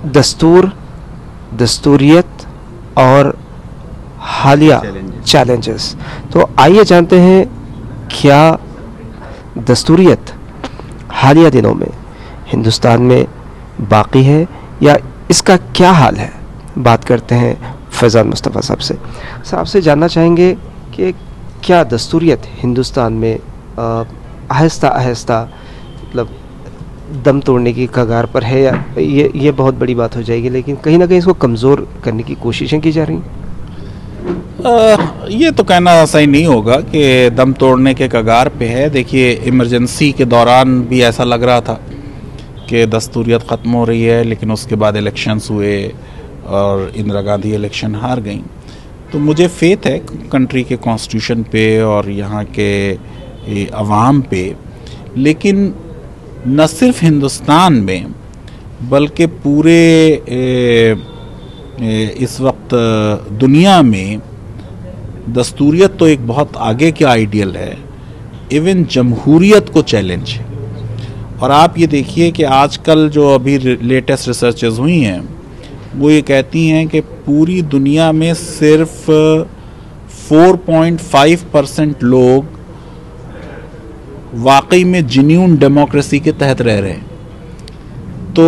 दस्तूर, दस्तूरियत और हालिया चैलेंजेस। तो आइए जानते हैं क्या दस्तूरियत हालिया दिनों में हिंदुस्तान में बाकी है या इसका क्या हाल है। बात करते हैं फैज़ान मुस्तफ़ा साहब से। साहब से जानना चाहेंगे कि क्या दस्तूरियत हिंदुस्तान में आहिस्ता आहिस्ता मतलब दम तोड़ने की कगार पर है, या ये बहुत बड़ी बात हो जाएगी, लेकिन कहीं ना कहीं इसको कमज़ोर करने की कोशिशें की जा रही हैं? ये तो कहना सही नहीं होगा कि दम तोड़ने के कगार पे है। देखिए, इमरजेंसी के दौरान भी ऐसा लग रहा था कि दस्तूरियत ख़त्म हो रही है, लेकिन उसके बाद इलेक्शंस हुए और इंदिरा गांधी इलेक्शन हार गई। तो मुझे फेथ है कंट्री के कॉन्स्टिट्यूशन पे और यहाँ के अवाम पे। लेकिन न सिर्फ हिंदुस्तान में बल्कि पूरे इस वक्त दुनिया में दस्तूरियत तो एक बहुत आगे के आइडियल है, इवन जमहूरियत को चैलेंज है। और आप ये देखिए कि आजकल जो अभी लेटेस्ट रिसर्चेस हुई हैं वो ये कहती हैं कि पूरी दुनिया में सिर्फ 4.5% लोग वाकई में जेन्युइन डेमोक्रेसी के तहत रह रहे हैं। तो